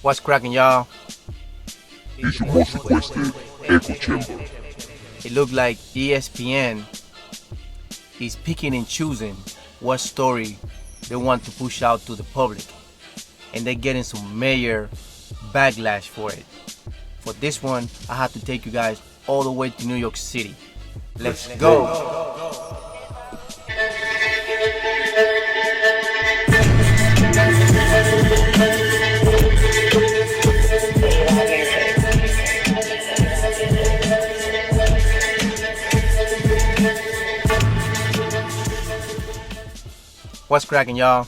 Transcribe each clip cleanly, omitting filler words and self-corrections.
What's cracking, y'all? It's your most requested echo chamber. It looked like ESPN is picking and choosing what story they want to push out to the public, and they're getting some major backlash for it. For this one, I have to take you guys all the way to New York City. Let's go. What's cracking, y'all?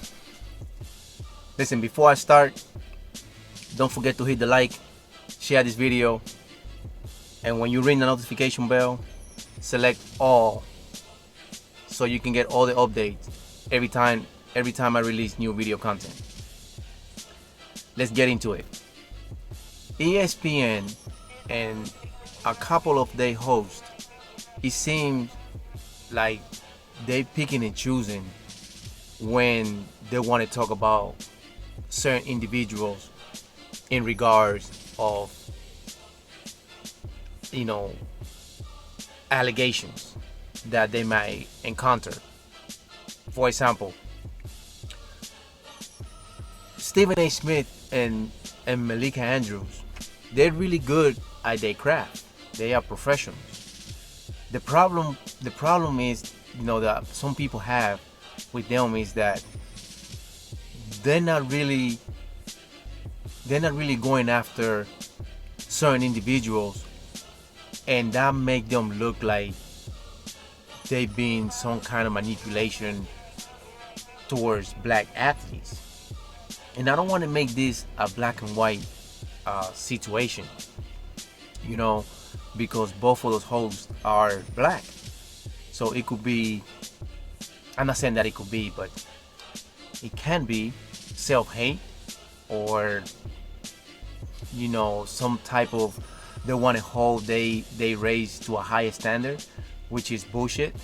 Listen, before I start, don't forget to hit the like, share this video, and when you ring the notification bell, select all so you can get all the updates every time I release new video content. Let's get into it. ESPN and a couple of their hosts, it seems like they picking and choosing when they want to talk about certain individuals in regards of, allegations that they might encounter. For example, Stephen A. Smith and Malika Andrews, they're really good at their craft. They are professionals. The problem is, that some people have with them is that they're not really going after certain individuals, and that make them look like they been some kind of manipulation towards black athletes. And I don't want to make this a black and white situation, because both of those hosts are black. So it could be, I'm not saying that it could be, but it can be self-hate, or some type of, they want to hold they raise to a higher standard, which is bullshit.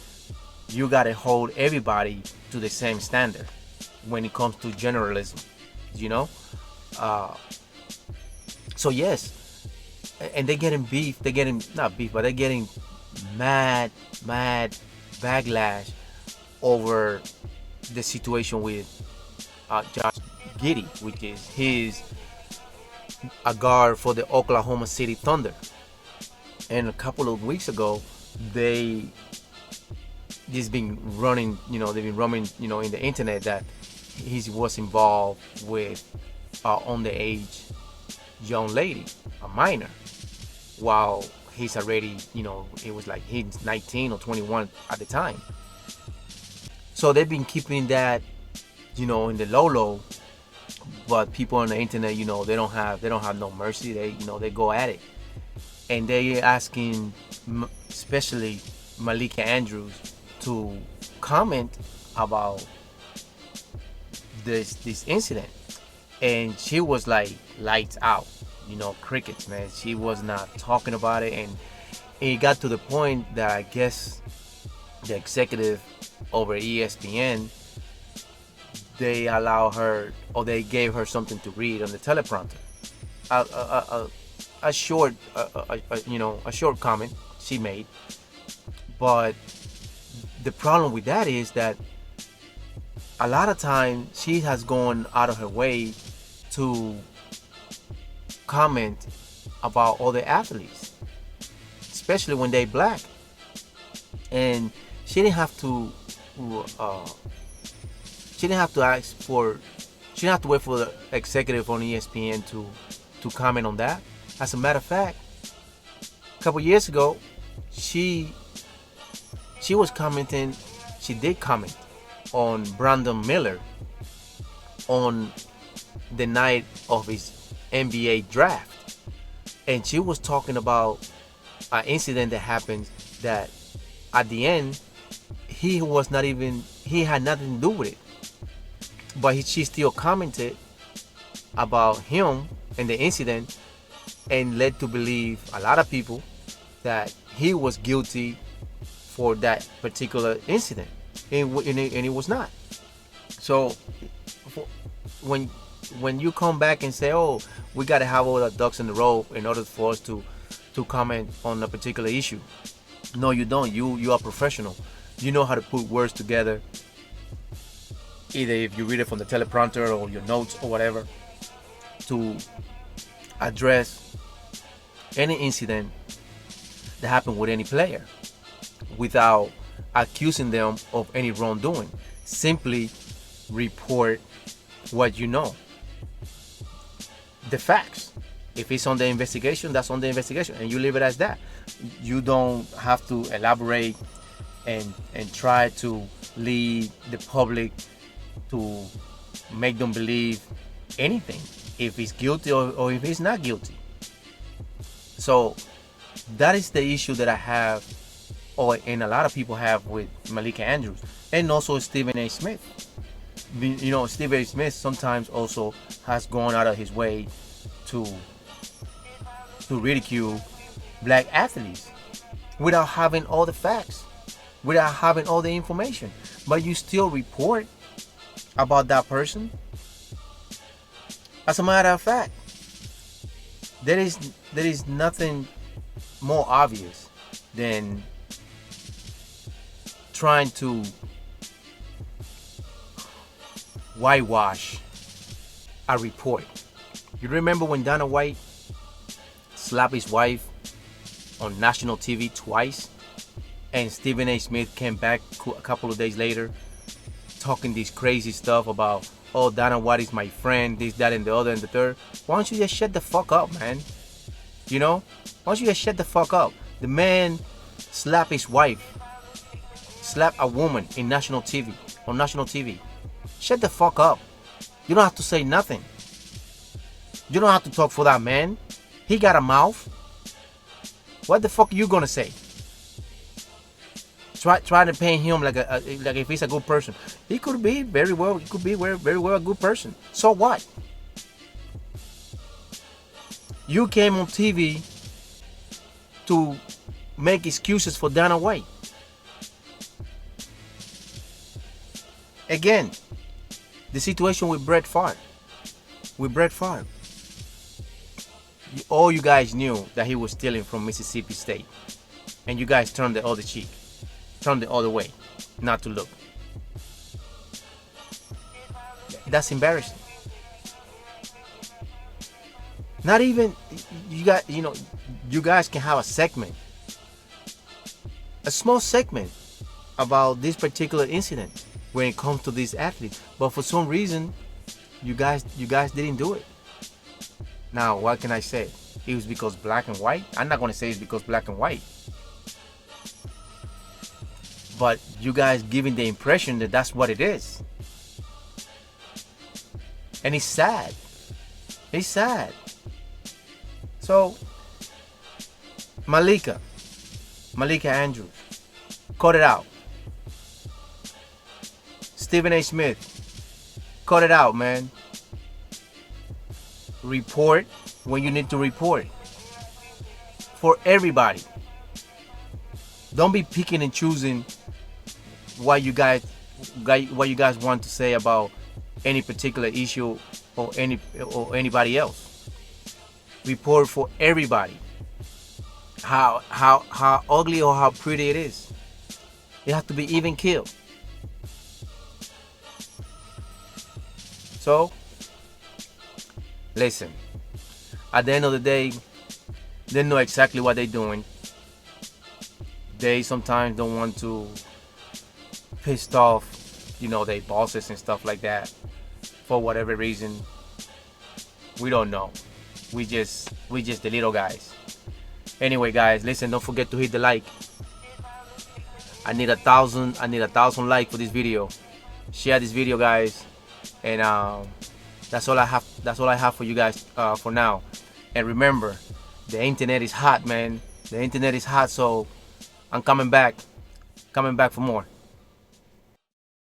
You gotta hold everybody to the same standard when it comes to journalism, so yes, and they're getting beef, they're getting not beef, but they're getting mad backlash over the situation with Josh Giddey, which is a guard for the Oklahoma City Thunder. And a couple of weeks ago, they've been running in the internet that he was involved with underage young lady, a minor, while he's already, it was like he's 19 or 21 at the time. So they've been keeping that, in the low, but people on the internet, they don't have no mercy. They go at it, and they asking, especially Malika Andrews, to comment about this incident, and she was like lights out, crickets, man. She was not talking about it, and it got to the point that I guess the executive over ESPN, they allow her, or they gave her something to read on the teleprompter, a short a short comment she made. But the problem with that is that a lot of times she has gone out of her way to comment about other athletes, especially when they black, and she didn't have to ask for, she didn't have to wait for the executive on ESPN to comment on that. As a matter of fact, a couple years ago, she was commenting, she did comment on Brandon Miller on the night of his NBA draft, and she was talking about an incident that happened that at the end he had nothing to do with it, but she still commented about him and the incident, and led to believe a lot of people that he was guilty for that particular incident, and it was not. So when when you come back and say, oh, we got to have all the ducks in the row in order for us to comment on a particular issue. No, you don't. You are professional. You know how to put words together, either if you read it from the teleprompter or your notes or whatever, to address any incident that happened with any player without accusing them of any wrongdoing. Simply report what you know, the facts. If it's on the investigation, that's on the investigation, and you leave it as that. You don't have to elaborate and try to lead the public to make them believe anything, if he's guilty or if he's not guilty. So that is the issue that I have, and a lot of people have, with Malika Andrews, and also Stephen A. Smith. You know, Stephen A. Smith sometimes also has gone out of his way to ridicule black athletes without having all the facts, without having all the information, but you still report about that person. As a matter of fact, there is nothing more obvious than trying to whitewash a report. You remember when Dana White slapped his wife on national TV twice, and Stephen A. Smith came back a couple of days later talking this crazy stuff about, oh, Dana White is my friend, this, that, and the other, and the third. Why don't you just shut the fuck up, man? You know? Why don't you just shut the fuck up? The man slapped his wife, slapped a woman on national TV. Shut the fuck up. You don't have to say nothing. You don't have to talk for that man. He got a mouth. What the fuck are you gonna say? Try to paint him like like if he's a good person. He could be very well. He could be very well a good person. So what? You came on TV to make excuses for Dana White. Again, the situation with Brett Favre. All you guys knew that he was stealing from Mississippi State, and you guys turned the other cheek, turned the other way, not to look. That's embarrassing. Not even you guys can have a segment, a small segment about this particular incident when it comes to these athletes, but for some reason, you guys didn't do it. Now, what can I say? It was because black and white? I'm not going to say it's because black and white. But you guys giving the impression that that's what it is. And it's sad. It's sad. So, Malika Andrews, cut it out. Stephen A. Smith, cut it out, man. Report when you need to report. For everybody. Don't be picking and choosing what you guys want to say about any particular issue or anybody else. Report for everybody. How ugly or how pretty it is. It has to be even killed. So, listen, at the end of the day, they know exactly what they're doing. They sometimes don't want to piss off, their bosses and stuff like that for whatever reason. We don't know. We just the little guys. Anyway, guys, listen, don't forget to hit the like. I need 1,000 likes for this video. Share this video, guys. And that's all I have for you guys for now. And remember, the internet is hot, man. The internet is hot, so I'm coming back for more.